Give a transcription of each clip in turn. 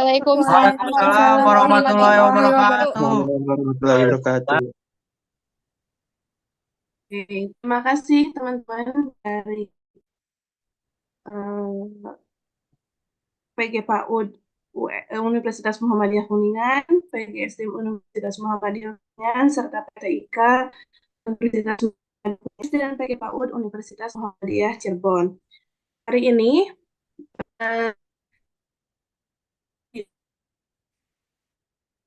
Waalaikumsalam Waalaikumsalam warahmatullahi warahmatullahi wabarakatuh. wabarakatuh. warahmatullahi wabarakatuh. Oke, terima kasih teman-teman dari eh, PGPAUD Universitas Muhammadiyah Kuningan, PGSD Universitas Muhammadiyah Kuningan, serta PTIK Universitas Muhammadiyah dan PGPAUD Universitas Muhammadiyah Cirebon. Hari ini eh,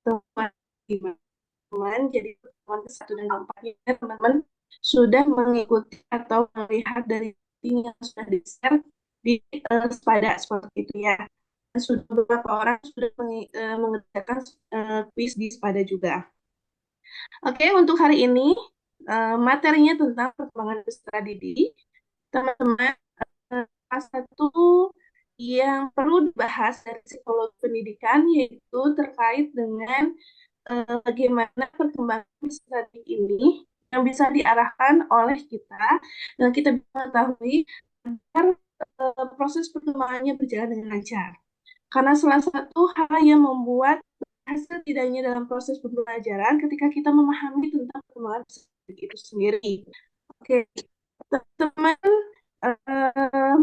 teman-teman, jadi pertemuan ke-1 dan ke-4-nya teman-teman sudah mengikuti atau melihat dari yang sudah di-share di Spada seperti itu ya. Sudah beberapa orang sudah mengerjakan kuis di Spada juga. Oke, untuk hari ini materinya tentang perkembangan peserta didik. Teman-teman, kelas satu yang perlu dibahas dari psikologi pendidikan yaitu terkait dengan bagaimana perkembangan peserta didik ini yang bisa diarahkan oleh kita dan kita bisa mengetahui agar proses perkembangannya berjalan dengan lancar. Karena salah satu hal yang membuat hasil tidaknya dalam proses pembelajaran ketika kita memahami tentang perkembangan itu sendiri. Oke, teman-teman,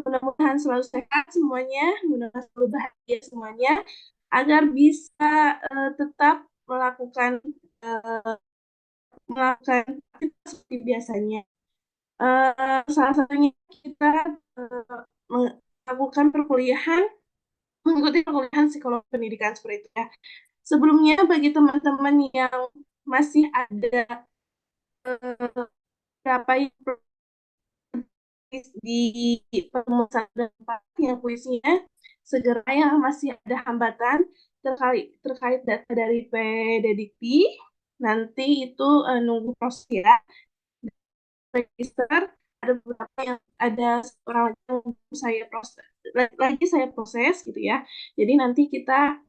mudah-mudahan selalu sehat semuanya, mudah-mudahan selalu bahagia semuanya, agar bisa tetap melakukan uh, aktivitas seperti biasanya. Salah satunya kita melakukan perkuliahan, mengikuti perkuliahan psikologi pendidikan seperti itu ya. Sebelumnya bagi teman-teman yang masih ada berapa yang di pertemuan dan yang kuisnya, segera yang masih ada hambatan terkait data dari PDDikti, nanti itu nunggu proses ya, register. Ada beberapa yang ada orang lagi yang saya proses gitu ya. Jadi nanti kita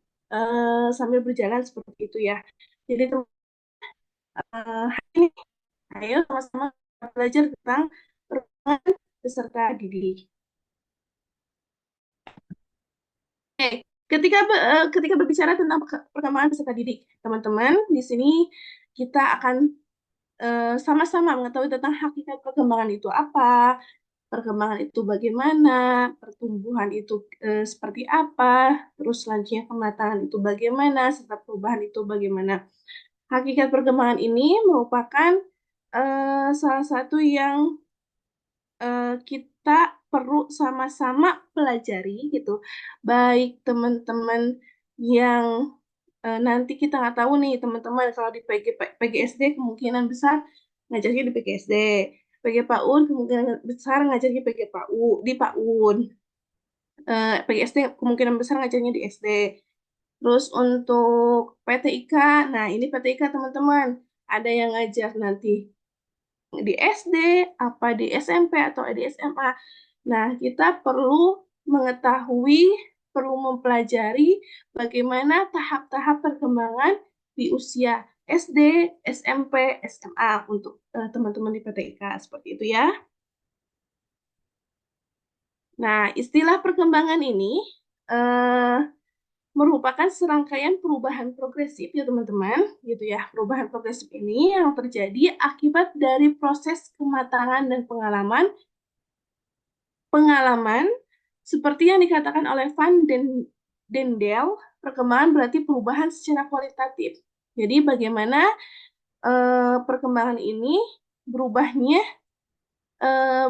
sambil berjalan seperti itu ya. Jadi hari ini ayo sama-sama belajar tentang perkembangan peserta didik. Oke, ketika berbicara tentang perkembangan peserta didik, teman-teman, di sini kita akan sama-sama mengetahui tentang hakikat perkembangan itu apa, perkembangan itu bagaimana, pertumbuhan itu seperti apa, terus selanjutnya kematangan itu bagaimana, serta perubahan itu bagaimana. Hakikat perkembangan ini merupakan salah satu yang kita perlu sama-sama pelajari gitu. Baik teman-teman yang nanti kita nggak tahu nih teman-teman kalau di PGSD kemungkinan besar ngajarnya di PGSD. PG PAUD kemungkinan besar ngajarnya PG PAU di PAUD. PGSD kemungkinan besar ngajarnya di SD. Terus untuk PTIK, nah ini PTIK teman-teman, ada yang ngajar nanti di SD, apa di SMP atau di SMA. Nah, kita perlu mengetahui, perlu mempelajari bagaimana tahap-tahap perkembangan di usia SD, SMP, SMA untuk teman-teman di PTIK seperti itu ya. Nah, istilah perkembangan ini eh, merupakan serangkaian perubahan progresif ya teman-teman, gitu ya. Perubahan progresif ini yang terjadi akibat dari proses kematangan dan pengalaman seperti yang dikatakan oleh Dendel, perkembangan berarti perubahan secara kualitatif. Jadi bagaimana perkembangan ini berubahnya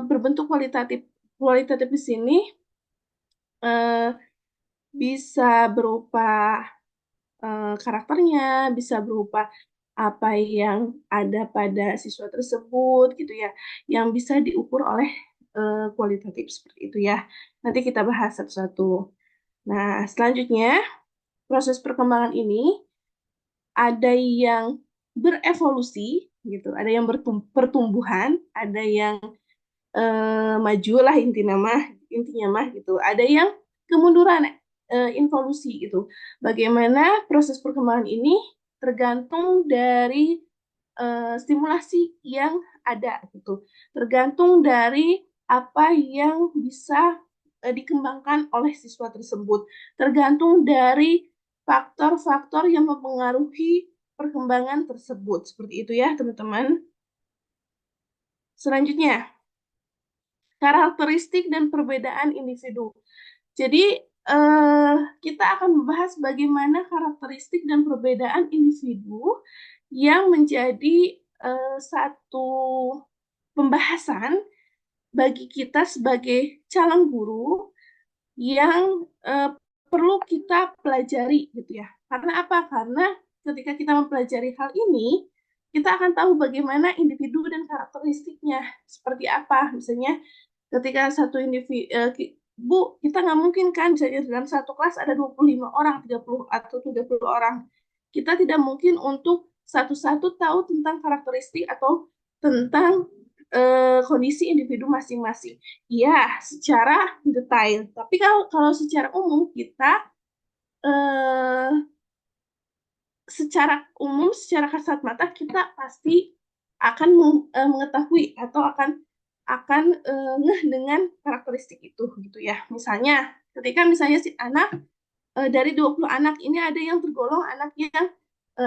berbentuk kualitatif. Kualitatif di sini eh, bisa berupa karakternya, bisa berupa apa yang ada pada siswa tersebut gitu ya, yang bisa diukur oleh kualitatif seperti itu ya. Nanti kita bahas satu-satu. Nah, selanjutnya proses perkembangan ini ada yang berevolusi gitu, ada yang pertumbuhan, ada yang maju lah intinya mah gitu. Ada yang kemunduran involusi gitu. Bagaimana proses perkembangan ini tergantung dari stimulasi yang ada gitu. Tergantung dari apa yang bisa dikembangkan oleh siswa tersebut. Tergantung dari faktor-faktor yang mempengaruhi perkembangan tersebut. Seperti itu ya, teman-teman. Selanjutnya, karakteristik dan perbedaan individu. Jadi, kita akan membahas bagaimana karakteristik dan perbedaan individu yang menjadi satu pembahasan bagi kita sebagai calon guru yang perlu kita pelajari gitu ya. Karena apa? Karena ketika kita mempelajari hal ini, kita akan tahu bagaimana individu dan karakteristiknya seperti apa. Misalnya ketika satu individu, Bu, kita nggak mungkin kan misalnya dalam satu kelas ada 25 orang, 30 atau 30 orang. Kita tidak mungkin untuk satu-satu tahu tentang karakteristik atau tentang kondisi individu masing-masing. Ya, secara detail. Tapi kalau secara umum kita eh, secara kasat mata kita pasti akan mengetahui atau akan ngeh dengan karakteristik itu gitu ya. Misalnya, ketika misalnya si anak dari 20 anak ini ada yang tergolong anak yang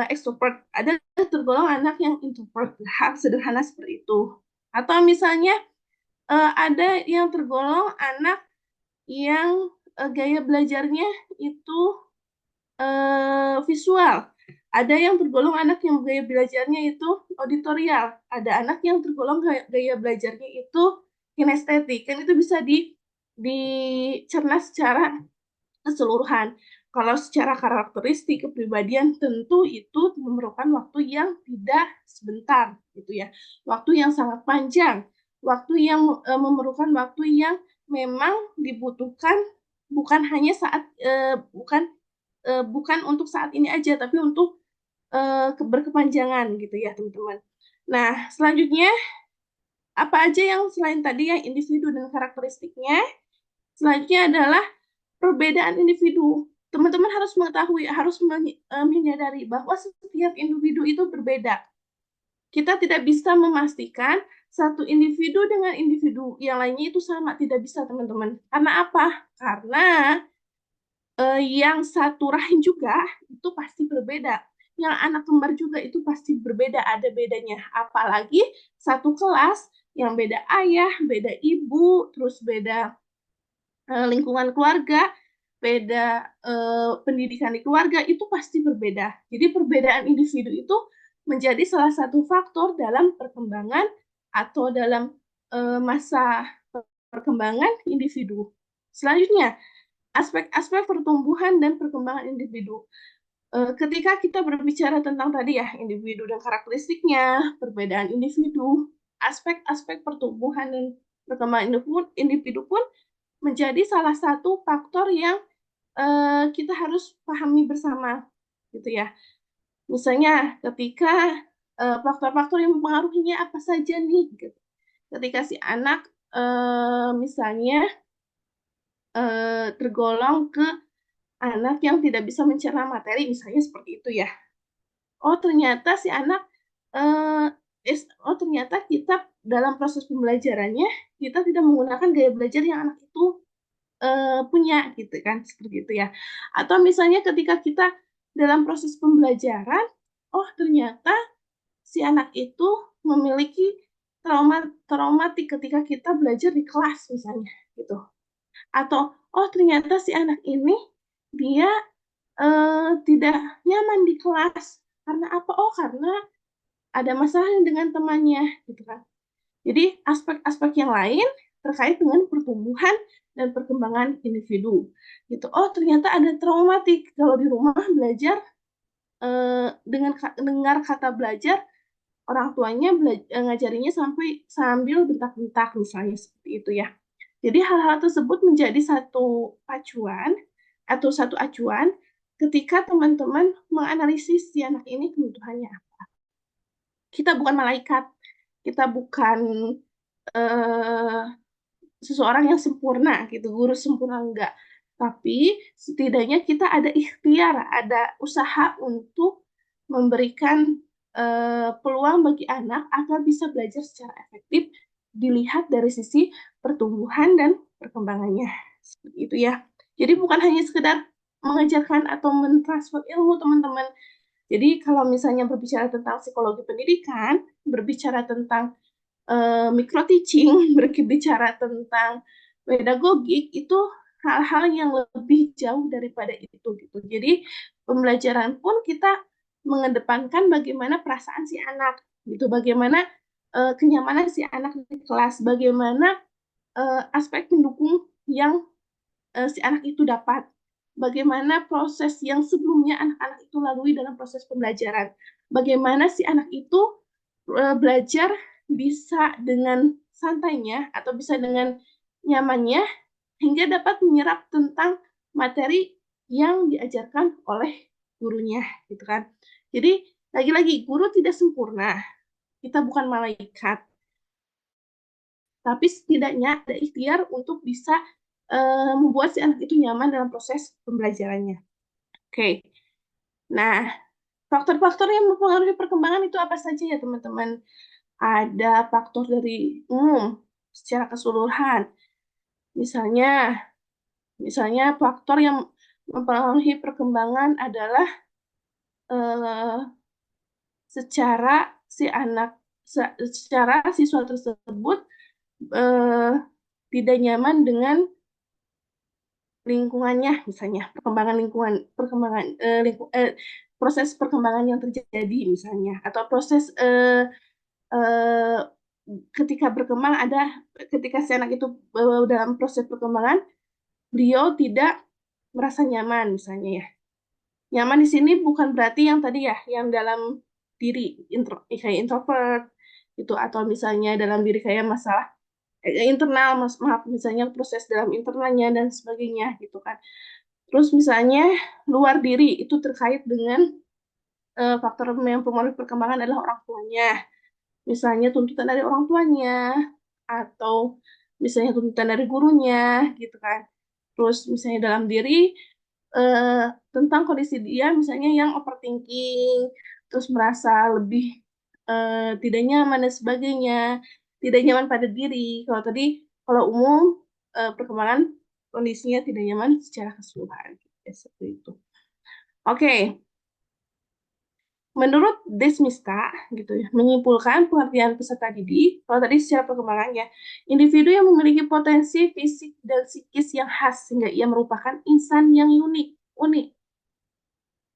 extrovert, ada yang tergolong anak yang introvert, hal sederhana seperti itu. Atau misalnya ada yang tergolong anak yang gaya belajarnya itu visual. Ada yang tergolong anak yang gaya belajarnya itu auditorial. Ada anak yang tergolong gaya belajarnya itu kinestetik. Kan itu bisa dicerna secara keseluruhan. Kalau secara karakteristik kepribadian tentu itu memerlukan waktu yang tidak sebentar gitu ya. Waktu yang sangat panjang, waktu yang memerlukan waktu yang memang dibutuhkan bukan hanya saat bukan untuk saat ini aja tapi untuk berkepanjangan gitu ya, teman-teman. Nah, selanjutnya apa aja yang selain tadi yang individu dan karakteristiknya? Selanjutnya adalah perbedaan individu. Teman-teman harus mengetahui, harus menyadari bahwa setiap individu itu berbeda. Kita tidak bisa memastikan satu individu dengan individu yang lainnya itu sama, tidak bisa, teman-teman. Karena apa? Karena yang satu rahim juga itu pasti berbeda. Yang anak kembar juga itu pasti berbeda, ada bedanya. Apalagi satu kelas yang beda ayah, beda ibu, terus beda lingkungan keluarga, beda pendidikan di keluarga, itu pasti berbeda. Jadi perbedaan individu itu menjadi salah satu faktor dalam perkembangan atau dalam masa perkembangan individu. Selanjutnya, aspek-aspek pertumbuhan dan perkembangan individu. Ketika kita berbicara tentang tadi ya, individu dan karakteristiknya, perbedaan individu, aspek-aspek pertumbuhan dan perkembangan individu pun menjadi salah satu faktor yang kita harus pahami bersama, gitu ya. Misalnya ketika faktor-faktor yang mempengaruhinya apa saja nih, gitu. Ketika si anak misalnya tergolong ke anak yang tidak bisa mencerna materi, misalnya seperti itu ya. Oh ternyata si anak, oh ternyata kita dalam proses pembelajarannya kita tidak menggunakan gaya belajar yang anak itu punya gitu kan, seperti itu ya. Atau misalnya ketika kita dalam proses pembelajaran, oh ternyata si anak itu memiliki traumatik ketika kita belajar di kelas misalnya gitu. Atau oh ternyata si anak ini dia tidak nyaman di kelas karena apa? Oh karena ada masalah dengan temannya gitu kan. Jadi aspek-aspek yang lain terkait dengan pertumbuhan dan perkembangan individu. Gitu. Oh, ternyata ada traumatik kalau di rumah belajar dengan dengar kata belajar orang tuanya ngajarinya sambil bentak-bentak misalnya seperti itu ya. Jadi hal-hal tersebut menjadi satu acuan atau satu acuan ketika teman-teman menganalisis si anak ini kebutuhannya. Kita bukan malaikat, kita bukan uh, seseorang yang sempurna gitu, guru sempurna enggak. Tapi setidaknya kita ada ikhtiar, ada usaha untuk memberikan peluang bagi anak agar bisa belajar secara efektif dilihat dari sisi pertumbuhan dan perkembangannya. Seperti itu ya. Jadi bukan hanya sekedar mengajarkan atau mentransfer ilmu teman-teman. Jadi kalau misalnya berbicara tentang psikologi pendidikan, berbicara tentang micro teaching, berbicara tentang pedagogik, itu hal-hal yang lebih jauh daripada itu gitu. Jadi pembelajaran pun kita mengedepankan bagaimana perasaan si anak gitu, bagaimana kenyamanan si anak di kelas, bagaimana aspek pendukung yang si anak itu dapat, bagaimana proses yang sebelumnya anak-anak itu lalui dalam proses pembelajaran, bagaimana si anak itu belajar bisa dengan santainya atau bisa dengan nyamannya hingga dapat menyerap tentang materi yang diajarkan oleh gurunya gitu kan. Jadi lagi-lagi guru tidak sempurna. Kita bukan malaikat, tapi setidaknya ada ikhtiar untuk bisa membuat si anak itu nyaman dalam proses pembelajarannya. Oke. Nah, faktor-faktor yang mempengaruhi perkembangan itu apa saja ya teman-teman? Ada faktor dari secara keseluruhan. Misalnya, faktor yang mempengaruhi perkembangan adalah secara si anak, secara siswa tersebut tidak nyaman dengan lingkungannya, misalnya proses perkembangan yang terjadi misalnya, atau proses eh, ketika berkembang ketika si anak itu dalam proses perkembangan, beliau tidak merasa nyaman misalnya ya. Nyaman di sini bukan berarti yang tadi ya, yang dalam diri kayak introvert gitu, atau misalnya dalam diri kayak masalah internal, maaf misalnya proses dalam internalnya dan sebagainya gitu kan. Terus misalnya luar diri itu terkait dengan faktor yang mempengaruhi perkembangan adalah orang tuanya. Misalnya tuntutan dari orang tuanya atau misalnya tuntutan dari gurunya gitu kan. Terus misalnya dalam diri tentang kondisi dia misalnya yang overthinking, terus merasa lebih tidak nyaman dan sebagainya, tidak nyaman pada diri. Kalau tadi, kalau umum perkembangan kondisinya tidak nyaman secara keseluruhan, ya, seperti itu. Oke, menurut Desmista gitu ya, menyimpulkan pengertian peserta didik, kalau tadi secara perkembangannya, individu yang memiliki potensi fisik dan psikis yang khas sehingga ia merupakan insan yang unik.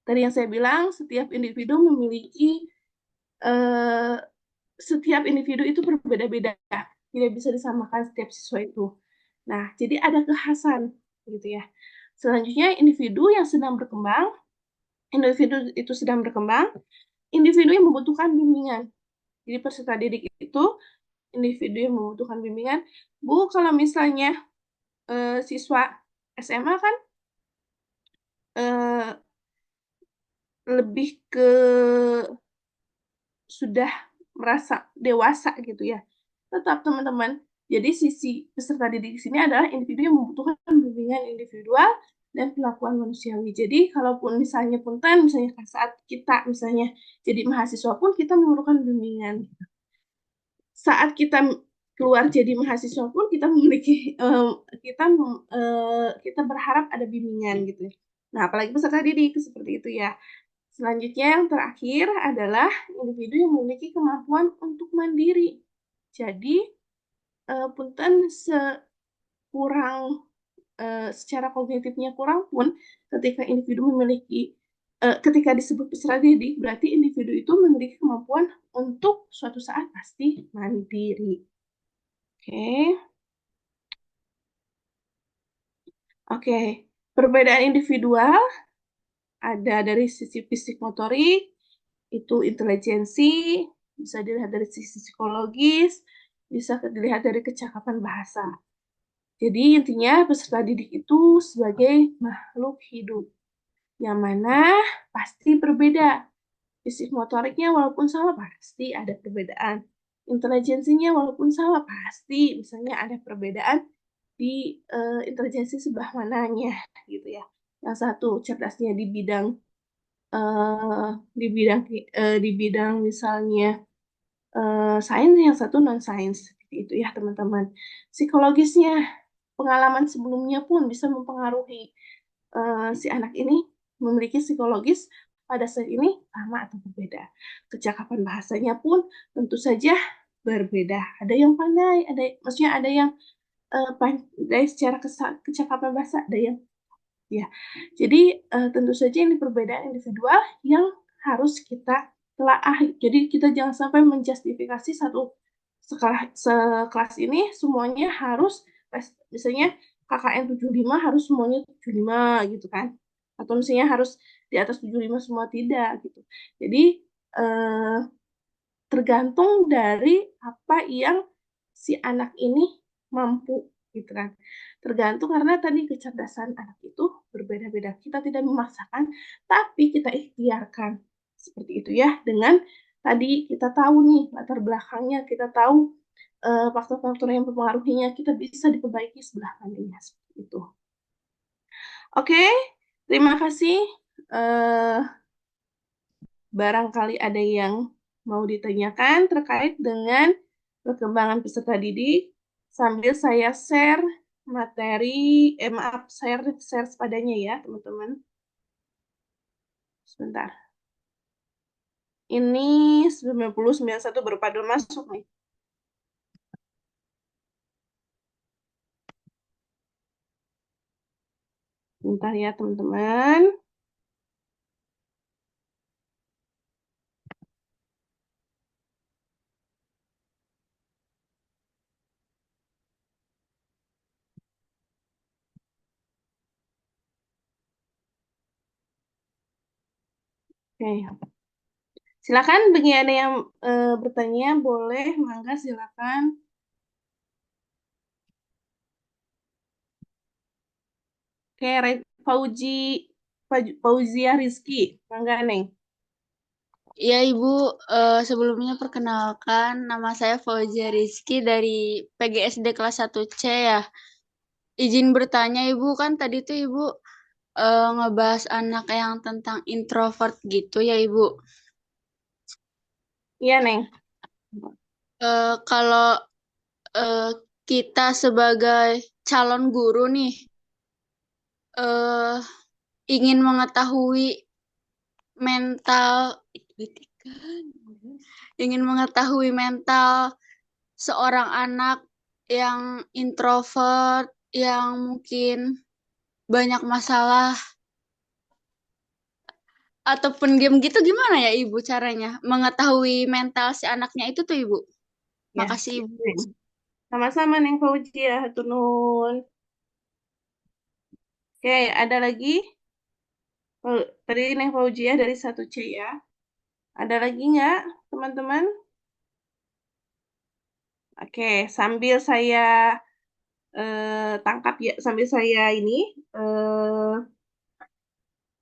Tadi yang saya bilang, eh, setiap individu itu berbeda-beda, tidak bisa disamakan setiap siswa itu. Nah, jadi ada kekhasan gitu ya. Selanjutnya individu itu sedang berkembang, individu yang membutuhkan bimbingan. Jadi peserta didik itu individu yang membutuhkan bimbingan. Bu, kalau misalnya siswa SMA kan eh, lebih ke sudah merasa dewasa gitu ya. Tetap teman-teman, jadi sisi peserta didik di sini adalah individu yang membutuhkan bimbingan individual dan perlakuan manusiawi. Jadi kalaupun misalnya punten, misalnya saat kita misalnya jadi mahasiswa pun kita memerlukan bimbingan. Saat kita keluar jadi mahasiswa pun kita memiliki kita berharap ada bimbingan gitu. Nah, apalagi peserta didik seperti itu ya. Selanjutnya yang terakhir adalah individu yang memiliki kemampuan untuk mandiri. Jadi, punten secara kognitifnya kurang pun, ketika disebut peserta didik, berarti individu itu memiliki kemampuan untuk suatu saat pasti mandiri. Oke. Oke. Perbedaan individual ada dari sisi fisik motorik, itu intelijensi, bisa dilihat dari sisi psikologis, bisa dilihat dari kecakapan bahasa. Jadi intinya peserta didik itu sebagai makhluk hidup, yang mana pasti berbeda. Fisik motoriknya walaupun sama pasti ada perbedaan. Intelijensinya walaupun sama pasti misalnya ada perbedaan di intelijensi sebelah mananya gitu ya. Yang satu cerdasnya eh, di bidang misalnya sains, yang satu non sains, seperti itu ya teman-teman. Psikologisnya, pengalaman sebelumnya pun bisa mempengaruhi si anak ini memiliki psikologis pada saat ini sama atau berbeda. Kecakapan bahasanya pun tentu saja berbeda. Ada yang pandai, maksudnya ada yang pandai secara kecakapan bahasa, ada yang ya. Jadi tentu saja ini perbedaan individual yang harus kita telaah. Jadi kita jangan sampai menjustifikasi satu sekelas ini semuanya harus misalnya KKN 75 harus semuanya 75 gitu kan. Atau misalnya harus di atas 75 semua, tidak gitu. Jadi eh, tergantung dari apa yang si anak ini mampu gitu kan. Tergantung karena tadi kecerdasan anak itu berbeda-beda. Kita tidak memaksakan, tapi kita ikhtiarkan seperti itu ya. Dengan tadi kita tahu nih latar belakangnya, kita tahu faktor-faktor yang mempengaruhinya, kita bisa diperbaiki sebelah kanannya seperti itu. Oke, terima kasih. Eh, Barangkali ada yang mau ditanyakan terkait dengan perkembangan peserta didik sambil saya share materi, maaf, share sepadanya ya, teman-teman. Sebentar. Ini 9091 baru pada masuk nih. Bentar ya, teman-teman. Oke. Silakan bagi ada yang bertanya, boleh, mangga silakan. Oke, Fauzia Rizky, mangga Neng. Ya, Ibu, sebelumnya perkenalkan, nama saya Fauzia Rizky dari PGSD kelas 1C ya. Izin bertanya, Ibu, kan tadi tuh Ibu ngebahas anak yang tentang introvert gitu ya, Ibu. Iya, Neng. Kalau eh, kita sebagai calon guru nih, eh, ingin mengetahui mental, ingin mengetahui mental seorang anak yang introvert, yang mungkin banyak masalah atau pendiam gitu, gimana ya Ibu caranya mengetahui mental si anaknya itu tuh Ibu? Ya, Makasih siap, Ibu. Neng. Sama-sama Neng Fauzia, hatur nuhun. Oke, ada lagi? Tadi Neng Fauzia dari 1C ya. Ada lagi nggak, teman-teman? Oke, sambil saya tangkap ya, sambil saya ini eh,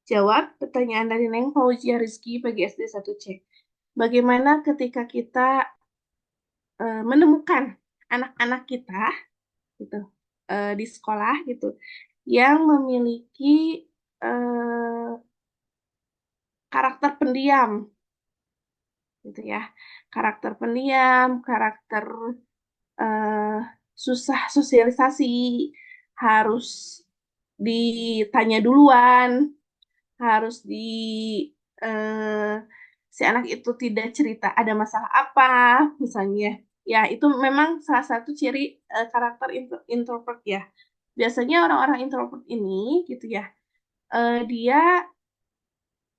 jawab pertanyaan dari Neng Fauzia Rizky bagi SD 1C. Bagaimana ketika kita menemukan anak-anak kita gitu di sekolah gitu yang memiliki eh, karakter pendiam gitu ya, karakter pendiam, karakter eh, susah sosialisasi, harus ditanya duluan, harus eh, si anak itu tidak cerita ada masalah apa misalnya. Ya, itu memang salah satu ciri karakter introvert ya. Biasanya orang-orang introvert ini gitu ya, dia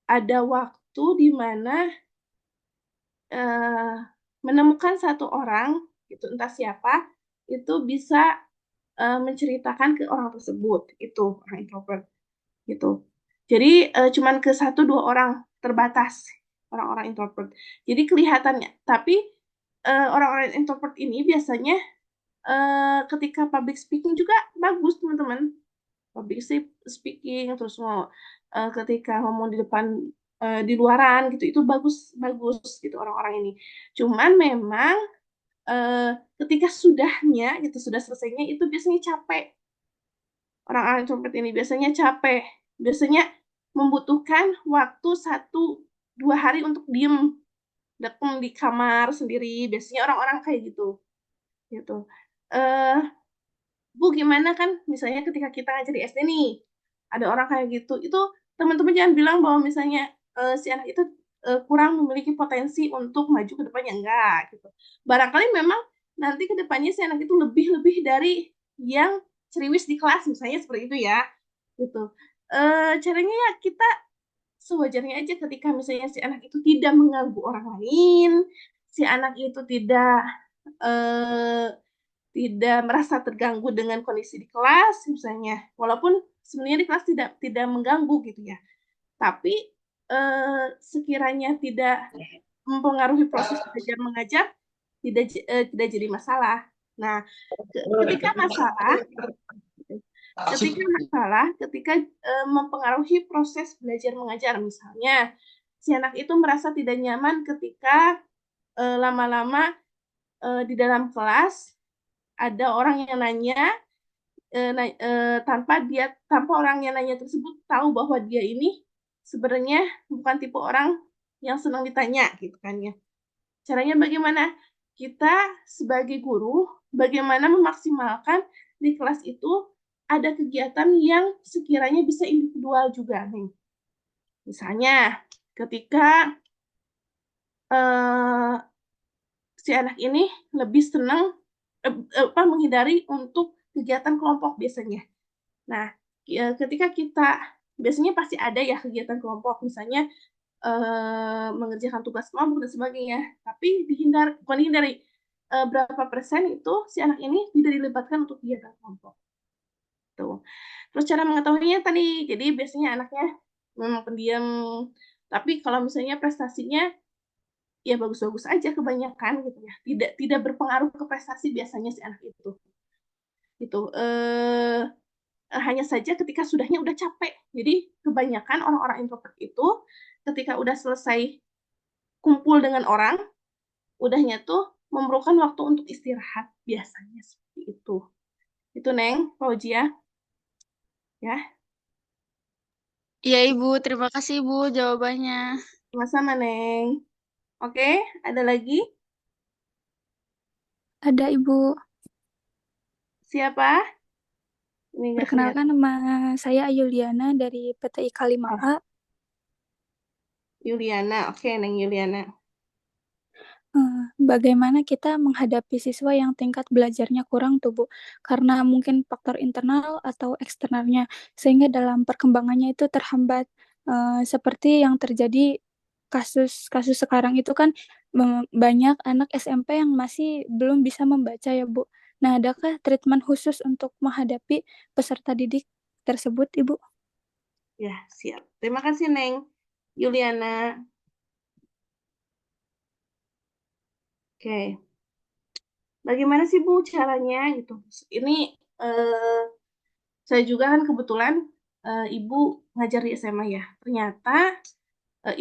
ada waktu di mana eh, menemukan satu orang, itu entah siapa, itu bisa menceritakan ke orang tersebut, itu orang introvert gitu. Jadi cuman ke satu dua orang, terbatas orang-orang introvert. Jadi kelihatannya, tapi orang-orang introvert ini biasanya ketika public speaking juga bagus, teman-teman. Public speaking, terus mau ketika ngomong di depan, di luaran gitu, itu bagus bagus gitu orang-orang ini. Cuman memang eh, ketika sudahnya gitu, sudah selesainya itu biasanya capek. Orang-orang introvert ini biasanya capek, biasanya membutuhkan waktu 1 2 hari untuk diem, dekem di kamar sendiri. Biasanya orang-orang kayak gitu, gitu. eh Bu, gimana kan misalnya ketika kita ngajar di SD nih, ada orang kayak gitu. Itu teman-teman jangan bilang bahwa misalnya si anak itu kurang memiliki potensi untuk maju ke depannya, enggak gitu. Barangkali memang nanti ke depannya si anak itu lebih-lebih dari yang ceriwis di kelas misalnya seperti itu ya gitu. Caranya ya kita sewajarnya aja ketika misalnya si anak itu tidak mengganggu orang lain, si anak itu eh, tidak merasa terganggu dengan kondisi di kelas misalnya, walaupun sebenarnya di kelas tidak tidak mengganggu gitu ya, tapi sekiranya tidak mempengaruhi proses belajar mengajar, tidak jadi masalah. Nah, ketika masalah ketika mempengaruhi proses belajar mengajar, misalnya si anak itu merasa tidak nyaman ketika lama-lama di dalam kelas ada orang yang nanya, tanpa orang yang nanya tersebut tahu bahwa dia ini sebenarnya bukan tipe orang yang senang ditanya gitu kan ya. Caranya bagaimana? Kita sebagai guru bagaimana memaksimalkan di kelas itu ada kegiatan yang sekiranya bisa individual juga nih. Misalnya ketika eh, si anak ini lebih senang menghindari untuk kegiatan kelompok biasanya. Nah, ketika kita biasanya pasti ada ya kegiatan kelompok, misalnya mengerjakan tugas kelompok dan sebagainya. Tapi bukan dihindari, berapa persen itu si anak ini tidak dilibatkan untuk kegiatan kelompok. Tuh. Terus cara mengetahuinya tadi, jadi biasanya anaknya memang pendiam, tapi kalau misalnya prestasinya ya bagus-bagus aja kebanyakan gitu ya, tidak tidak berpengaruh ke prestasi biasanya si anak itu. Gitu. Hanya saja ketika sudahnya udah capek. Jadi kebanyakan orang-orang introvert itu ketika udah selesai kumpul dengan orang, udahnya tuh memerlukan waktu untuk istirahat biasanya seperti itu. Itu Neng, Fauzia, ya. Iya Ibu, terima kasih Ibu jawabannya. Sama-sama Neng. Oke, ada lagi? Ada Ibu. Siapa? Ini nggak Perkenalkan kelihatan. nama saya Ayuliana dari PTI Ah, K5A. Yuliana. Oke, Neng Yuliana. Bagaimana kita menghadapi siswa yang tingkat belajarnya kurang tuh, Bu? Karena mungkin faktor internal atau eksternalnya, sehingga dalam perkembangannya itu terhambat. Seperti yang terjadi kasus-kasus sekarang itu kan banyak anak SMP yang masih belum bisa membaca ya, Bu. Nah, adakah treatment khusus untuk menghadapi peserta didik tersebut, Ibu? Ya, siap. Terima kasih Neng Yuliana. Oke. Bagaimana sih Bu caranya gitu? Ini saya juga kan kebetulan ibu ngajar di SMA ya. Ternyata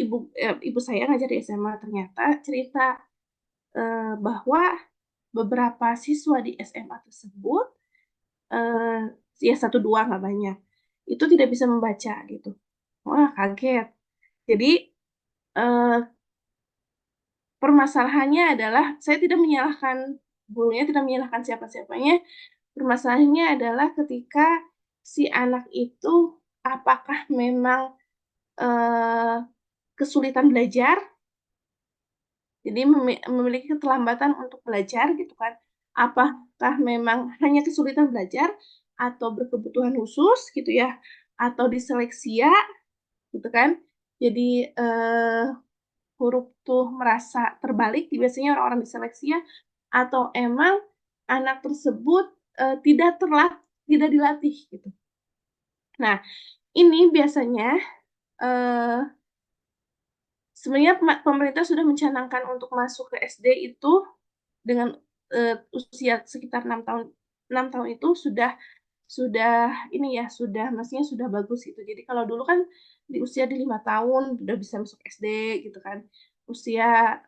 ibu saya ngajar di SMA. Ternyata cerita bahwa beberapa siswa di SMA tersebut, eh, ya satu dua nggak banyak, itu tidak bisa membaca gitu. Wah kaget. Jadi eh, permasalahannya adalah saya tidak menyalahkan gurunya, tidak menyalahkan siapa-siapanya. Permasalahannya adalah ketika si anak itu apakah memang eh, kesulitan belajar, jadi memiliki keterlambatan untuk belajar gitu kan. Apakah memang hanya kesulitan belajar atau berkebutuhan khusus gitu ya, atau diseleksia gitu kan. Jadi huruf tuh merasa terbalik, biasanya orang-orang diseleksia, atau emang anak tersebut tidak dilatih gitu. Nah, ini biasanya eh, sebenarnya pemerintah sudah mencanangkan untuk masuk ke SD itu dengan usia sekitar 6 tahun. 6 tahun itu sudah ini ya, sudah maksudnya sudah bagus gitu. Jadi kalau dulu kan di usia di 5 tahun udah bisa masuk SD gitu kan. Usia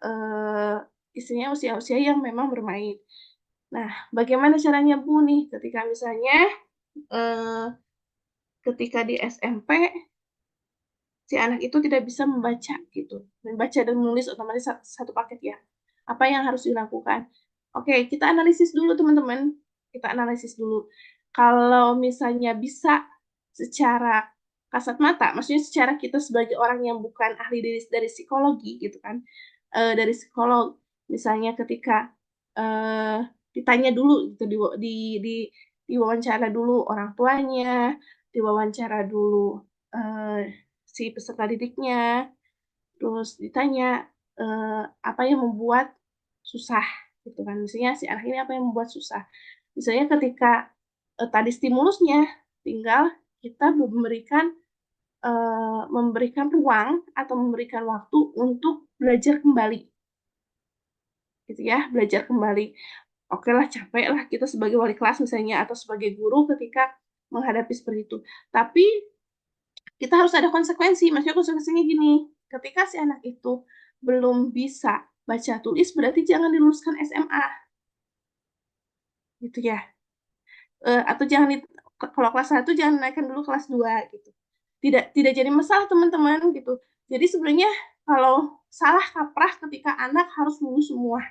istilahnya usia-usia yang memang bermain. Nah, bagaimana caranya Bu nih ketika misalnya eh, ketika di SMP si anak itu tidak bisa membaca gitu. Membaca dan menulis otomatis satu paket ya. Apa yang harus dilakukan? Oke, kita analisis dulu teman-teman. Kita analisis dulu. Kalau misalnya bisa secara kasat mata, maksudnya secara kita sebagai orang yang bukan ahli dari psikologi gitu kan, dari psikolog, misalnya ketika eh, ditanya dulu gitu di diwawancara dulu orang tuanya, diwawancara dulu eh, si peserta didiknya, terus ditanya apa yang membuat susah gitu kan, misalnya si anak ini apa yang membuat susah, misalnya ketika tadi stimulusnya, tinggal kita memberikan ruang atau memberikan waktu untuk belajar kembali gitu ya, belajar kembali. Oke lah, capek lah kita sebagai wali kelas misalnya atau sebagai guru ketika menghadapi seperti itu, tapi kita harus ada konsekuensi. Maksudnya konsekuensinya gini, ketika si anak itu belum bisa baca tulis, berarti jangan diluluskan SMA, gitu ya. Atau jangan kalau kelas 1 jangan naikkan dulu kelas 2 gitu. Tidak jadi masalah teman-teman gitu. Jadi sebenarnya kalau salah kaprah ketika anak harus lulus semua.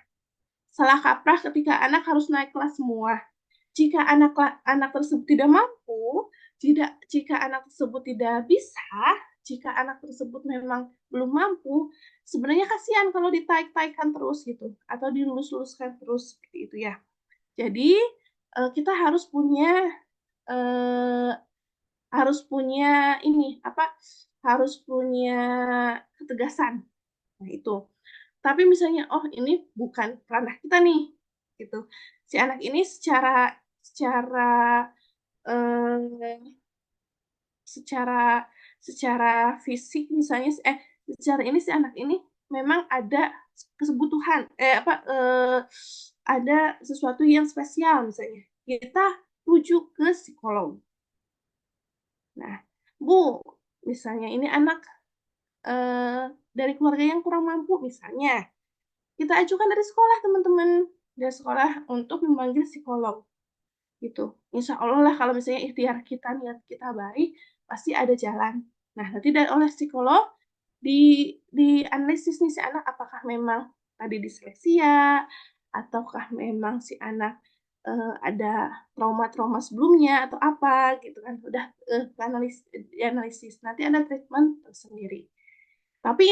Salah kaprah ketika anak harus naik kelas semua. Jika anak tersebut tidak mampu, jika anak tersebut tidak bisa, jika anak tersebut memang belum mampu, sebenarnya kasihan kalau ditaik-taikan terus gitu, atau dilulus-luluskan terus seperti itu ya. Jadi kita eh, harus punya ini apa? Harus punya ketegasan. Nah, itu. Tapi misalnya, oh ini bukan ranah kita nih, gitu. Si anak ini secara secara eh, secara secara fisik misalnya, secara ini si anak ini memang ada kebutuhan, ada sesuatu yang spesial misalnya. Kita rujuk ke psikolog. Nah, Bu, misalnya ini anak eh, dari keluarga yang kurang mampu misalnya, kita ajukan dari sekolah teman-teman, dari sekolah untuk memanggil psikolog gitu. Insya Allah lah kalau misalnya ikhtiar kita, niat kita baik, pasti ada jalan. Nah, nanti dari oleh psikolog di analisis nih si anak apakah memang tadi disleksia ataukah memang si anak ada trauma-trauma sebelumnya atau apa gitu kan. Udah analisis. Nanti ada treatment tersendiri. Tapi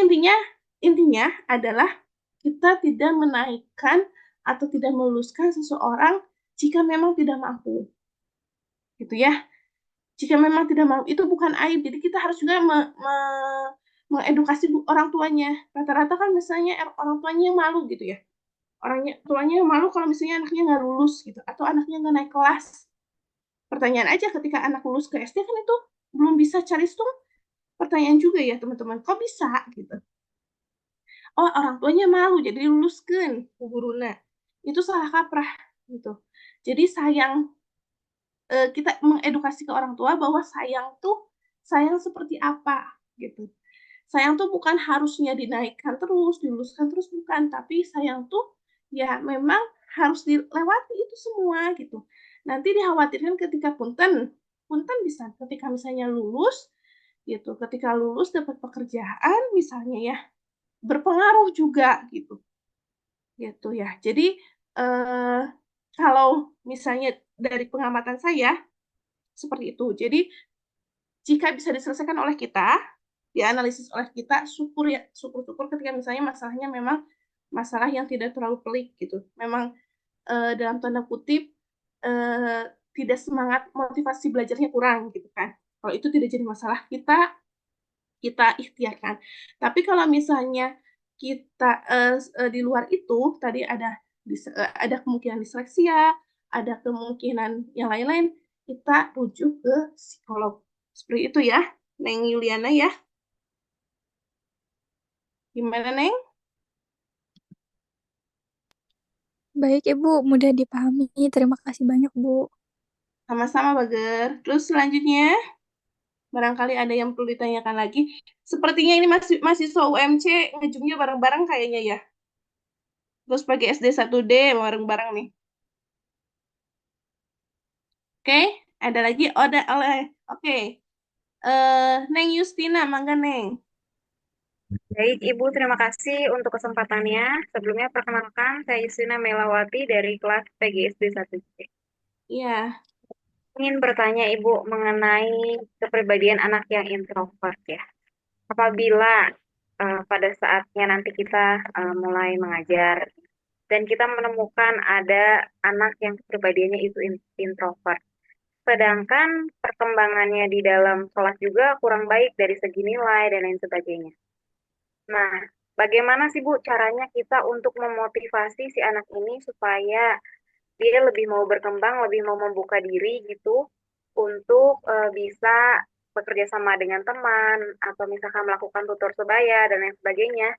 intinya adalah kita tidak menaikkan atau tidak meluluskan seseorang jika memang tidak mampu. Gitu ya. Jika memang tidak mampu, itu bukan aib. Jadi kita harus juga mengedukasi orang tuanya. Rata-rata kan misalnya orang tuanya yang malu gitu ya. Orang tuanya yang malu kalau misalnya anaknya nggak lulus gitu. Atau anaknya nggak naik kelas. Pertanyaan aja ketika anak lulus ke SD kan itu belum bisa cari stung. Pertanyaan juga ya teman-teman. Kok bisa gitu? Oh, orang tuanya malu jadi luluskan ke guruna. Itu salah kaprah gitu. Jadi sayang, kita mengedukasi ke orang tua bahwa sayang tuh sayang seperti apa gitu. Sayang tuh bukan harusnya dinaikkan terus, diluluskan terus, bukan, tapi sayang tuh ya memang harus dilewati itu semua gitu. Nanti dikhawatirkan ketika punten, punten bisa ketika misalnya lulus gitu, ketika lulus dapat pekerjaan misalnya ya, berpengaruh juga gitu ya. Jadi eh, kalau misalnya dari pengamatan saya seperti itu. Jadi jika bisa diselesaikan oleh kita, dianalisis oleh kita, syukur ya, syukur-syukur ketika misalnya masalahnya memang masalah yang tidak terlalu pelik gitu. Memang dalam tanda kutip eh, tidak semangat, motivasi belajarnya kurang gitu kan. Kalau itu tidak jadi masalah, kita kita ikhtiarkan. Tapi kalau misalnya kita di luar itu tadi ada kemungkinan disleksia, ada kemungkinan yang lain-lain, kita rujuk ke psikolog. Seperti itu ya, Neng Yuliana ya. Gimana Neng? Baik, Ibu, mudah dipahami. Terima kasih banyak, Bu. Sama-sama Bager. Terus selanjutnya, barangkali ada yang perlu ditanyakan lagi. Sepertinya ini masih mahasiswa UMC ngejungnya bareng-bareng kayaknya ya. Terus pakai SD 1D bareng-bareng nih. Oke, ada lagi? Oh, ada oleh. Oke. Neng Justina, mangga Neng. Baik, Ibu, terima kasih untuk kesempatannya. Sebelumnya, perkenalkan, saya Yustina Melawati dari kelas PGSD 1C. Iya, ingin bertanya Ibu mengenai kepribadian anak yang introvert ya. Apabila pada saatnya nanti kita mulai mengajar dan kita menemukan ada anak yang kepribadiannya itu introvert, sedangkan perkembangannya di dalam kelas juga kurang baik dari segi nilai dan lain sebagainya. Nah, bagaimana sih Bu caranya kita untuk memotivasi si anak ini supaya dia lebih mau berkembang, lebih mau membuka diri gitu untuk bisa bekerja sama dengan teman atau misalkan melakukan tutor sebaya dan lain sebagainya,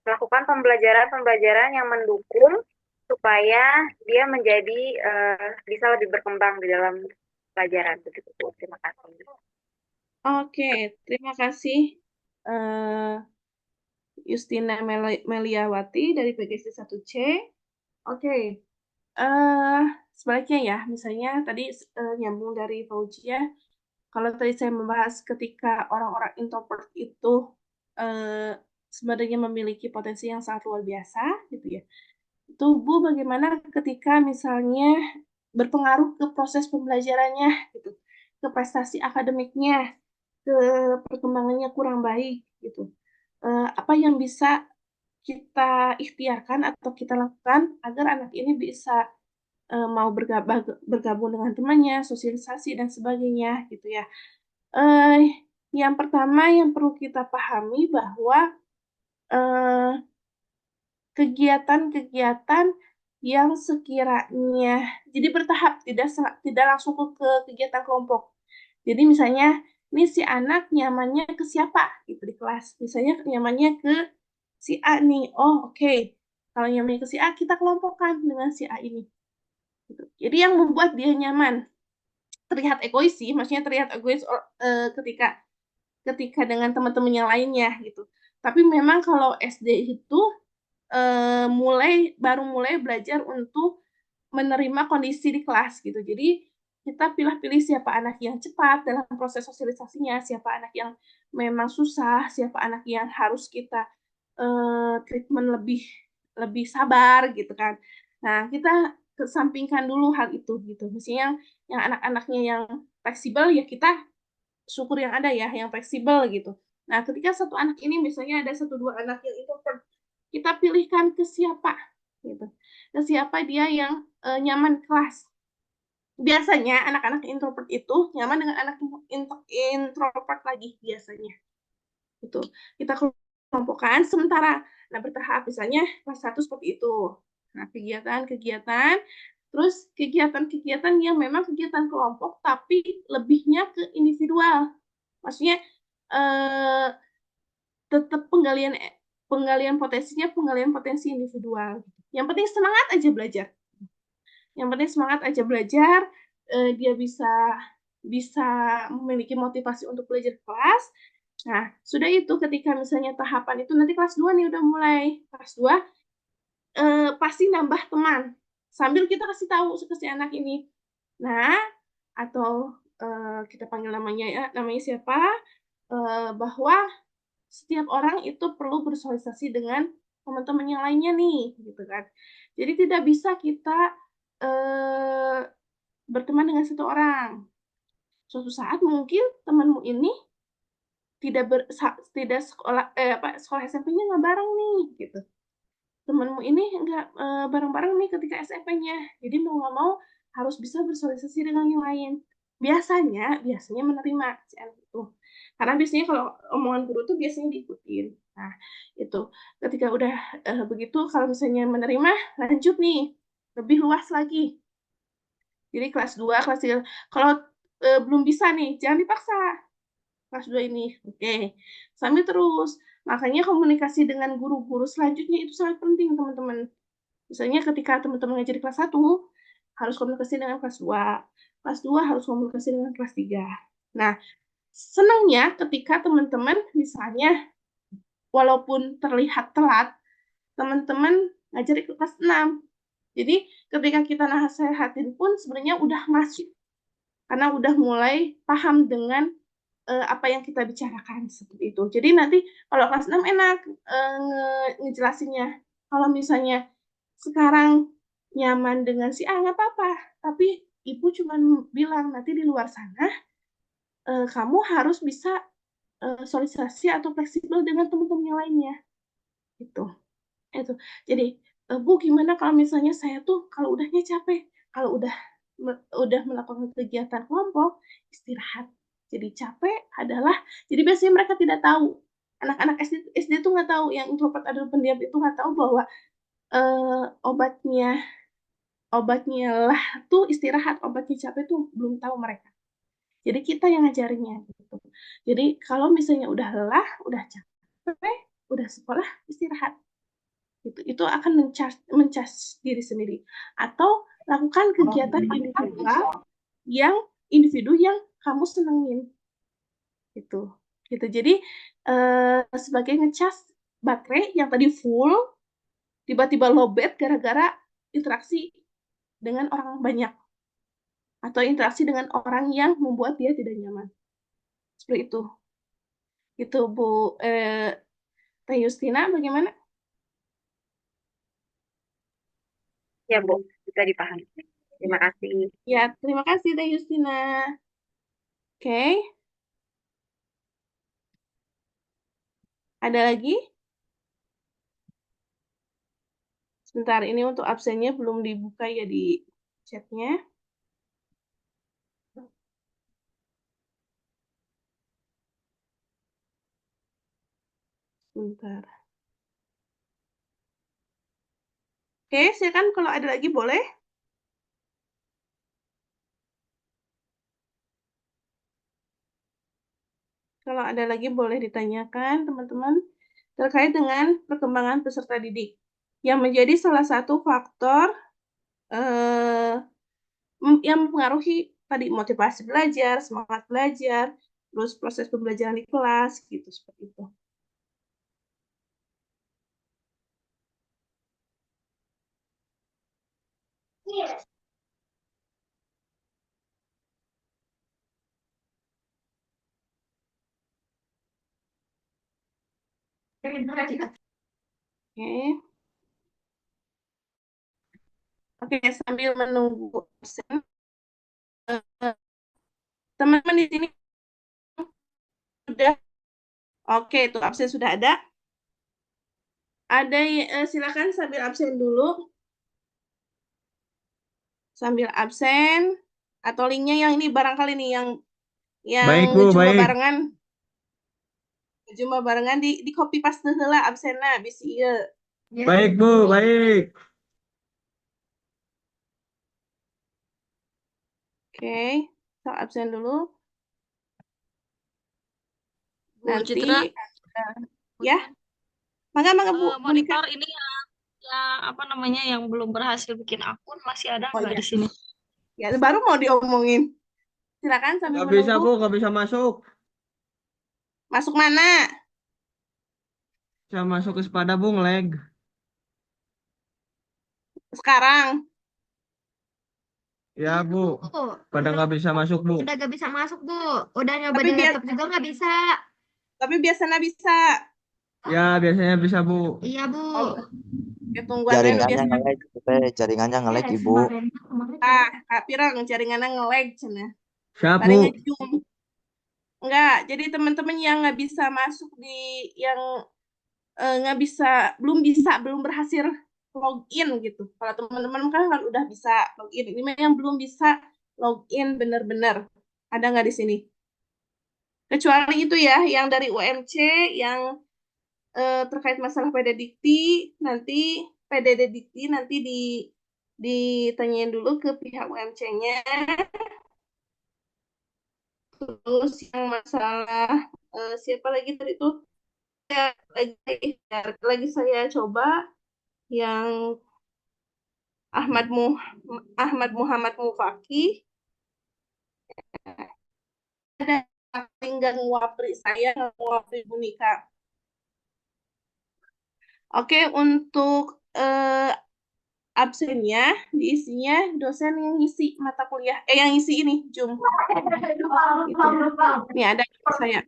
melakukan pembelajaran-pembelajaran yang mendukung supaya dia menjadi bisa lebih berkembang di dalam pelajaran begitu Bu. Terima kasih. Oke, terima kasih eh, Justina Meliawati dari PGSD 1C. Oke, sebaliknya ya, misalnya tadi nyambung dari Fauzia, kalau tadi saya membahas ketika orang-orang introvert itu sebenarnya memiliki potensi yang sangat luar biasa, gitu ya. Itu Bu, bagaimana ketika misalnya berpengaruh ke proses pembelajarannya, gitu, ke prestasi akademiknya, ke perkembangannya kurang baik, gitu. Apa yang bisa kita ikhtiarkan atau kita lakukan agar anak ini bisa mau bergabung dengan temannya, sosialisasi dan sebagainya gitu ya. Eh, yang pertama yang perlu kita pahami bahwa eh, kegiatan-kegiatan yang sekiranya jadi bertahap, tidak langsung ke kegiatan kelompok. Jadi misalnya ini si anak nyamannya ke siapa gitu di kelas. Misalnya nyamannya ke si A nih. Oh, oke. Kalau nyamannya ke si A, kita kelompokkan dengan si A ini. Gitu. Jadi yang membuat dia nyaman, terlihat egois sih, maksudnya terlihat egois ketika dengan teman-teman yang lainnya gitu. Tapi memang kalau SD itu baru mulai belajar untuk menerima kondisi di kelas gitu. Jadi kita pilih-pilih siapa anak yang cepat dalam proses sosialisasinya, siapa anak yang memang susah, siapa anak yang harus kita treatment lebih lebih sabar gitu kan. Nah, kita kesampingkan dulu hal itu gitu. Misalnya yang anak-anaknya yang fleksibel ya kita syukur yang ada ya, yang fleksibel gitu. Nah, ketika satu anak ini misalnya ada satu dua anak yang introvert, kita pilihkan ke siapa gitu. Ke siapa dia yang nyaman kelas. Biasanya anak-anak introvert itu nyaman dengan anak introvert lagi biasanya. Itu kita kelompokkan sementara. Nah, bertahap misalnya kelas 1 seperti itu. Nah, kegiatan-kegiatan terus kegiatan-kegiatan yang memang kegiatan kelompok tapi lebihnya ke individual. Maksudnya eh, tetap penggalian potensi individual. Yang penting semangat aja belajar. Yang penting semangat aja belajar, dia bisa bisa memiliki motivasi untuk belajar kelas. Nah, sudah itu ketika misalnya tahapan itu nanti kelas 2 nih udah mulai. Kelas 2 pasti nambah teman. Sambil kita kasih tahu ke si anak ini. Nah, atau kita panggil namanya siapa? Bahwa setiap orang itu perlu bersosialisasi dengan teman-teman yang lainnya nih, gitu kan. Jadi tidak bisa kita berteman dengan satu orang. Suatu saat mungkin temanmu ini tidak sekolah SMP-nya nggak bareng nih, gitu. Temanmu ini nggak bareng-bareng nih ketika SMP-nya. Jadi mau nggak mau harus bisa bersosialisasi dengan yang lain. Biasanya menerima si anak itu. Karena biasanya kalau omongan guru tuh biasanya diikutin. Nah, itu. Ketika udah begitu, kalau misalnya menerima, lanjut nih. Lebih luas lagi. Jadi kelas 2, kelas 3. Kalau belum bisa nih, jangan dipaksa. Kelas 2 ini. Oke. Sambil terus. Makanya komunikasi dengan guru-guru selanjutnya itu sangat penting, teman-teman. Misalnya ketika teman-teman ngajar di kelas 1, harus komunikasi dengan kelas 2. Kelas 2 harus komunikasi dengan kelas 3. Nah, senangnya ketika teman-teman misalnya walaupun terlihat telat, teman-teman ngajar di kelas 6. Jadi ketika kita nasehatin pun sebenarnya udah masuk. Karena udah mulai paham dengan apa yang kita bicarakan seperti itu. Jadi nanti kalau kelas 6 enak ngejelasinnya. Kalau misalnya sekarang nyaman dengan si A nggak apa-apa, tapi ibu cuma bilang nanti di luar sana kamu harus bisa sosialisasi atau fleksibel dengan teman-teman yang lainnya gitu. Itu. Jadi, Bu, gimana kalau misalnya saya tuh kalau udahnya capek, kalau udah melakukan kegiatan kelompok, istirahat. Jadi capek adalah, jadi biasanya mereka tidak tahu. Anak-anak SD tuh nggak tahu, yang introvert atau pendiam itu nggak tahu bahwa obatnya obatnya lah tuh istirahat, obatnya capek tuh belum tahu mereka. Jadi kita yang ngajarinnya gitu. Jadi kalau misalnya udah lelah, udah capek, udah sekolah, istirahat. Itu akan mencas diri sendiri, atau lakukan kegiatan individu yang kamu senengin gitu. Jadi sebagai ngecas baterai yang tadi full tiba-tiba lowbat gara-gara interaksi dengan orang banyak atau interaksi dengan orang yang membuat dia tidak nyaman, seperti itu Bu. Teh Justina, bagaimana? Ya, Bu, bisa dipahami. Terima kasih. Ya, terima kasih Teh Justina. Oke. Ada lagi? Sebentar, ini untuk absennya belum dibuka ya di chatnya. Sebentar. Oke, silakan kalau ada lagi boleh. Kalau ada lagi boleh ditanyakan, teman-teman, terkait dengan perkembangan peserta didik yang menjadi salah satu faktor yang mempengaruhi tadi motivasi belajar, semangat belajar, terus proses pembelajaran di kelas, gitu, seperti itu. Oke. Oke, sambil menunggu absen, teman-teman di sini sudah, oke, itu absen sudah ada. Ada silakan sambil absen dulu, sambil absen, atau linknya yang ini barangkali nih yang Baik, Bu, jumpa baik. barengan, di copy paste heula absenna bisi ieu. Baik, Bu, baik. Oke, so absen dulu. Bu Nanti Citra, ya, mangga Bu. Monika. monitor ini yang apa namanya yang belum berhasil bikin akun masih ada Oh nggak iya, di sini? ya baru mau diomongin. Silakan sambil Nggak bisa, menunggu. Bu, nggak bisa masuk. Masuk mana? Bisa masuk ke sepada, Bu, nge-lag. Sekarang. Ya, Bu. Bu, Pada nggak bisa masuk, Bu. udah gak bisa masuk, Bu. Udah nyoba Tapi di laptop juga nggak bisa. biasanya bisa. Ya, biasanya bisa, Bu. Iya, Bu. Oh, ya tungguan we Jaringannya biasa. nge-lag, jaringannya nge-lag, Ibu. Kak Pirang jaringannya nge-lag cenah. Siap, Bari Bu. nge-zoom. Enggak, jadi teman-teman yang nggak bisa masuk yang nggak bisa, belum berhasil login gitu. Kalau teman-teman kan udah bisa login, ini yang belum bisa login bener-bener. Ada nggak di sini? Kecuali itu ya, yang dari UMC, yang terkait masalah PDD Dikti nanti ditanyain dulu ke pihak UMC-nya. Terus yang masalah siapa lagi tadi itu lagi saya coba yang Ahmad Muhammad Mufaki, ada tinggal nguapri saya nguapri Bunika. Oke, untuk absennya diisinya dosen yang ngisi mata kuliah, yang ngisi ini Zoom. Gitu. Ini ada saya.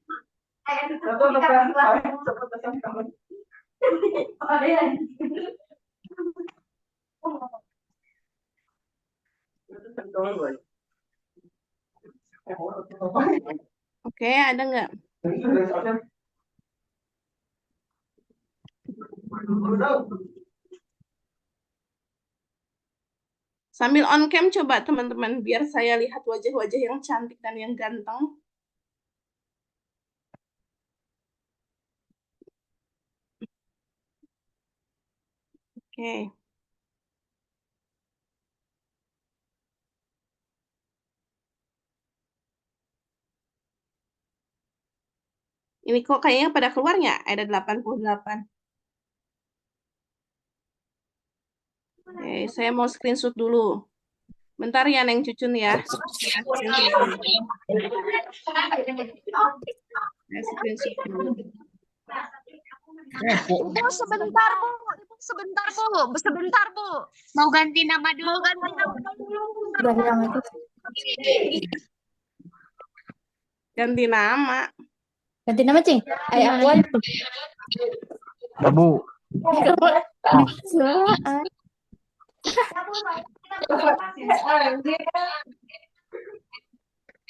Oke, ada nggak? Sambil on cam coba teman-teman, biar saya lihat wajah-wajah yang cantik dan yang ganteng. Oke. Ini kok kayaknya pada keluarnya ada 88. Oke, saya mau screenshot dulu. Bentar ya, Neng Cucun ya. Saya screenshot dulu. Saya screenshot dulu. Bu, sebentar, Bu. Ibu, sebentar, Bu. Sebentar, Bu. Mau ganti nama dulu. Mau ganti nama dulu. Ganti nama. Ganti nama, Cing. Ayah Aquan. Ya, Bu.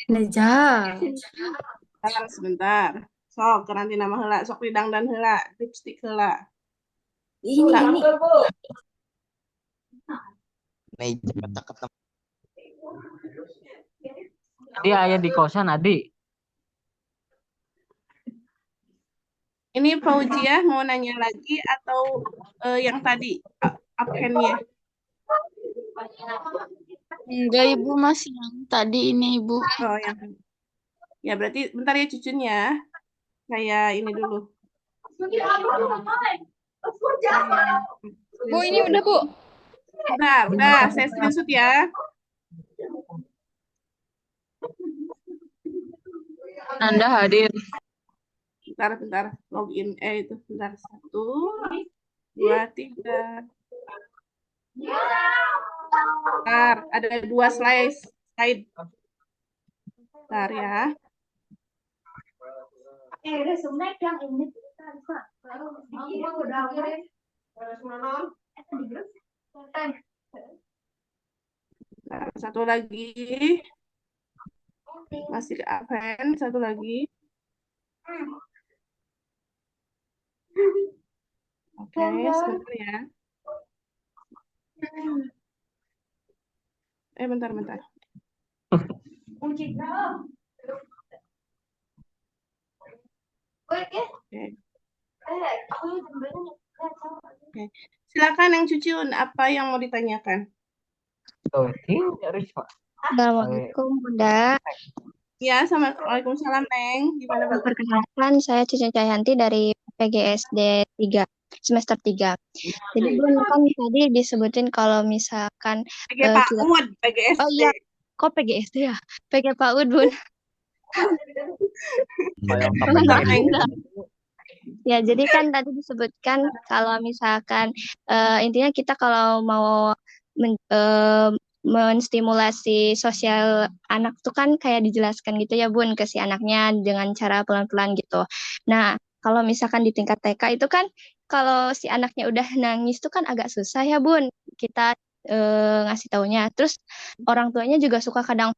Neja. Sebentar. Sok, nanti nama heula. Sok lidang dan heula. Lipstick heula. Ini. Meja ketemu. Dia ayah di kosan, Adi. Ini Fauzia mau nanya lagi atau yang tadi absennya? Enggak, Ibu, masih yang tadi ini, Ibu. Oh, yang tadi. Ya, berarti bentar ya cucunya. Saya ini dulu. Bu, ini udah, Bu. Udah. Saya screenshot ya. Anda hadir. Bentar. Login. Itu. Bentar. 1, 2, 3. Bentar. Ada 2 slide. Bentar ya. Bentar, satu lagi. Masih absen. Satu lagi. Oke, sebentar ya. Bentar. Oke. Silakan yang Cuciun, apa yang mau ditanyakan? Assalamualaikum Bunda. Ya, Waalaikumsalam Neng. Gimana Bagus? Perkenalkan saya Cucu Cayanti dari PGSD 3 semester 3. Jadi Bun kan tadi disebutin kalau misalkan PG PAUD, PGSD. Oh iya, kok PGSD ya? PG PAUD Bun. Ya, jadi kan tadi disebutkan kalau misalkan intinya kita kalau mau menstimulasi sosial anak tuh kan kayak dijelaskan gitu ya Bun ke si anaknya dengan cara pelan-pelan gitu. Nah, kalau misalkan di tingkat TK itu kan kalau si anaknya udah nangis tuh kan agak susah ya Bun kita ngasih taunya. Terus orang tuanya juga suka kadang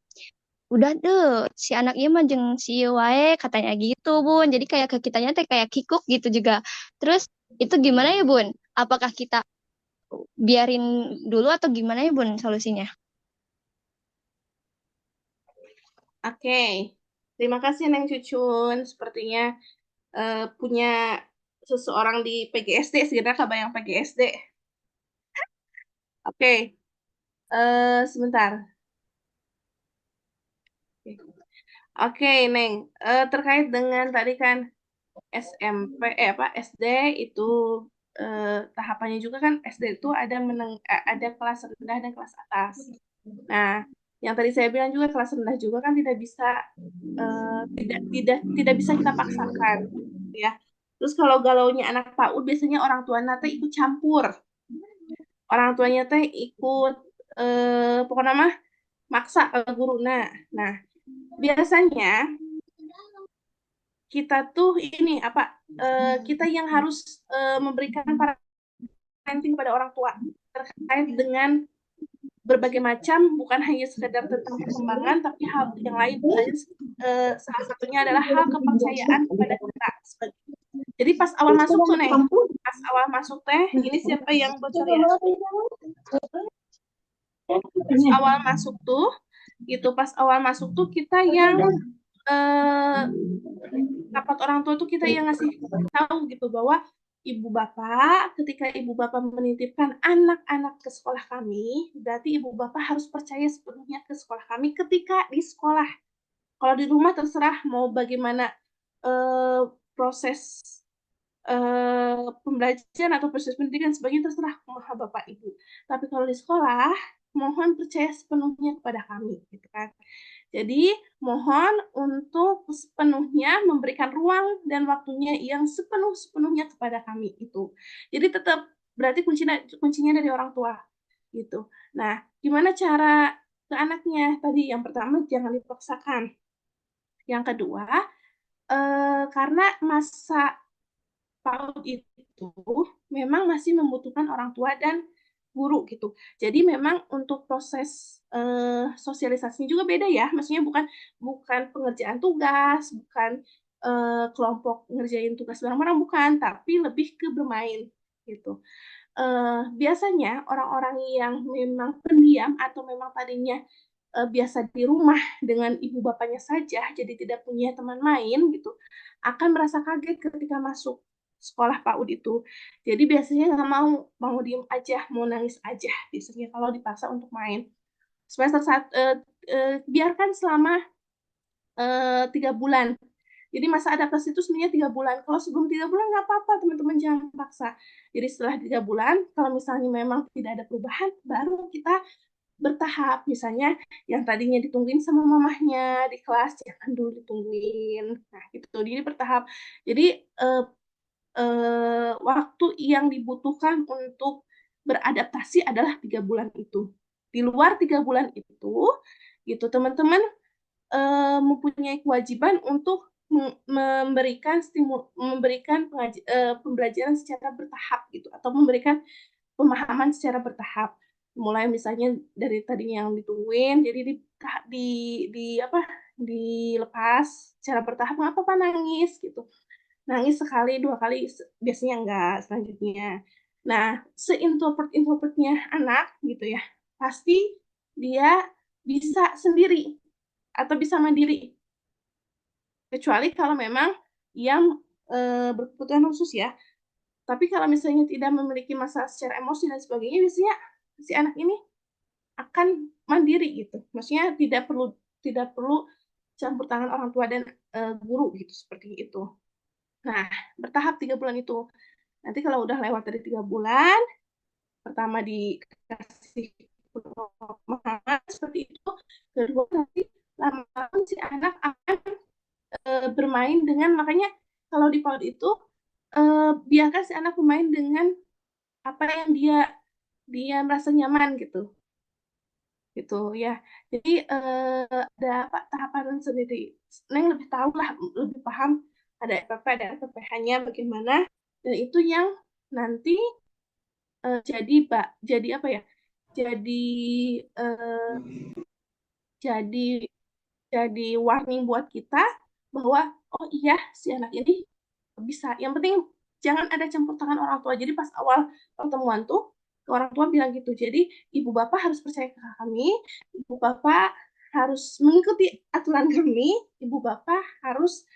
udah deh si anak ieu mah jeung si ieu wae katanya gitu Bun. Jadi kayak ke kitanya teh kayak kikuk gitu juga. Terus itu gimana ya Bun? Apakah kita biarin dulu atau gimana ya Bun solusinya? Oke. Terima kasih Neng Cucun. Sepertinya punya seseorang di PGSD, segera kebayang PGSD. Oke. Sebentar. Oke, Neng. Terkait dengan tadi kan SMP, SD itu tahapannya juga kan SD itu ada kelas rendah dan kelas atas. Nah, yang tadi saya bilang juga kelas rendah juga kan tidak bisa tidak bisa kita paksakan, ya. Terus kalau galaunya anak PAUD biasanya orang tuanya teh ikut campur. Orang tuanya teh ikut pokoknya mah maksa ke guruna. Nah, biasanya kita tuh ini kita yang harus memberikan parenting kepada orang tua terkait dengan berbagai macam, bukan hanya sekedar tentang perkembangan, tapi hal yang lain. Salah satunya adalah hal kepercayaan kepada kita. Jadi pas awal masuk tuh, Neng, pas awal masuk teh, ini siapa yang bocor ya? Pas awal masuk tuh, gitu, pas awal masuk tuh kita yang rapat orang tua tuh kita yang ngasih tahu gitu bahwa ibu bapak, ketika ibu bapak menitipkan anak-anak ke sekolah kami, berarti ibu bapak harus percaya sepenuhnya ke sekolah kami ketika di sekolah. Kalau di rumah terserah mau bagaimana proses pembelajaran atau proses pendidikan sebagainya, terserah maha bapak ibu. Tapi kalau di sekolah, mohon percaya sepenuhnya kepada kami, gitu kan. Jadi mohon untuk sepenuhnya memberikan ruang dan waktunya yang sepenuhnya kepada kami itu. Jadi tetap berarti kuncinya dari orang tua gitu. Nah, gimana cara ke anaknya? Tadi yang pertama jangan dipaksakan. Yang kedua, karena masa PAUD itu memang masih membutuhkan orang tua dan guru gitu. Jadi memang untuk proses sosialisasinya juga beda ya. Maksudnya bukan pengerjaan tugas, bukan kelompok ngerjain tugas bareng-bareng, bukan, tapi lebih ke bermain gitu. Biasanya orang-orang yang memang pendiam atau memang tadinya biasa di rumah dengan ibu bapaknya saja, jadi tidak punya teman main gitu, akan merasa kaget ketika masuk sekolah PAUD itu. Jadi biasanya nggak mau diem aja, mau nangis aja biasanya kalau dipaksa untuk main. Semester 1 biarkan selama 3 bulan. Jadi masa adaptasi itu sebenarnya 3 bulan. Kalau sebelum 3 bulan nggak apa-apa, teman-teman jangan paksa. Jadi setelah 3 bulan, kalau misalnya memang tidak ada perubahan, baru kita bertahap. Misalnya yang tadinya ditungguin sama mamahnya di kelas, jangan dulu ditungguin. Nah, itu jadi bertahap. Jadi waktu yang dibutuhkan untuk beradaptasi adalah 3 bulan itu. Di luar 3 bulan itu, gitu teman-teman mempunyai kewajiban untuk memberikan pembelajaran secara bertahap gitu, atau memberikan pemahaman secara bertahap. Mulai misalnya dari tadinya yang ditungguin, jadi dilepas secara bertahap. Nggak apa-apa nangis gitu. Nangis sekali, 2 kali, biasanya enggak selanjutnya. Nah, seintrovert-introvertnya anak gitu ya, pasti dia bisa sendiri atau bisa mandiri. Kecuali kalau memang yang berkebutuhan khusus ya. Tapi kalau misalnya tidak memiliki masalah secara emosi dan sebagainya, biasanya si anak ini akan mandiri gitu. Maksudnya tidak perlu campur tangan orang tua dan guru gitu, seperti itu. Nah, bertahap 3 bulan itu. Nanti kalau udah lewat dari 3 bulan, pertama dikasih pemahaman seperti itu, kedua nanti lama-lama si anak akan bermain dengan, makanya kalau di PAUD itu biarkan si anak bermain dengan apa yang dia merasa nyaman gitu ya. Jadi ada apa tahapan sendiri. Neng lebih tahu lah, lebih paham ada FPP, ada FPPH-nya bagaimana, dan itu yang nanti jadi apa ya? Jadi jadi warning buat kita bahwa oh iya si anak ini bisa. Yang penting jangan ada campur tangan orang tua. Jadi pas awal pertemuan tuh orang tua bilang gitu. Jadi ibu bapak harus percaya ke kami, ibu bapak harus mengikuti aturan kami, ibu bapak harus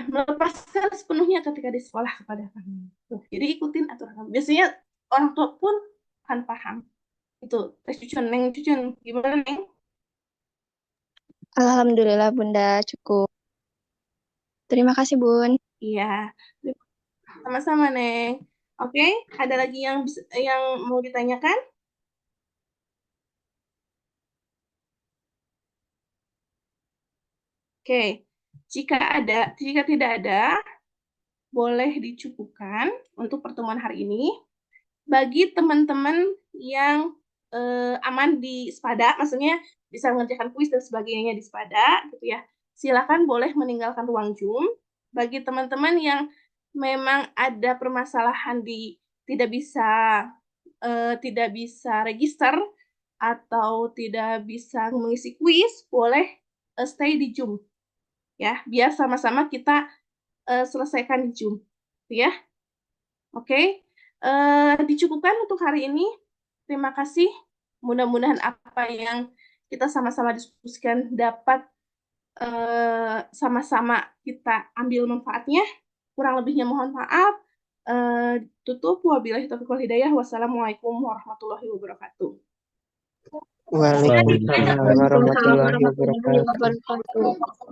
melepaskan sepenuhnya ketika di sekolah kepada kami. Tuh, jadi ikutin aturan kami. Biasanya orang tua pun akan paham. Itu tes cucun, Neng cucun gimana Neng? Alhamdulillah Bunda cukup. Terima kasih Bun. Iya, sama-sama Neng. Oke, ada lagi yang mau ditanyakan? Oke, jika tidak ada, boleh dicukupkan untuk pertemuan hari ini. Bagi teman-teman yang aman di Spada, maksudnya bisa mengerjakan kuis dan sebagainya di Spada, gitu ya. Silakan boleh meninggalkan ruang Zoom. Bagi teman-teman yang memang ada permasalahan tidak bisa tidak bisa register atau tidak bisa mengisi kuis, boleh stay di Zoom. Ya, biar sama-sama kita selesaikan di Zoom. Ya, oke. Dicukupkan untuk hari ini. Terima kasih. Mudah-mudahan apa yang kita sama-sama diskusikan dapat sama-sama kita ambil manfaatnya. Kurang lebihnya mohon maaf. Tutup. Wabillahi taufiq wal hidayah. Wassalamualaikum warahmatullahi wabarakatuh. Waalaikumsalam warahmatullahi wabarakatuh. Wabarakatuh.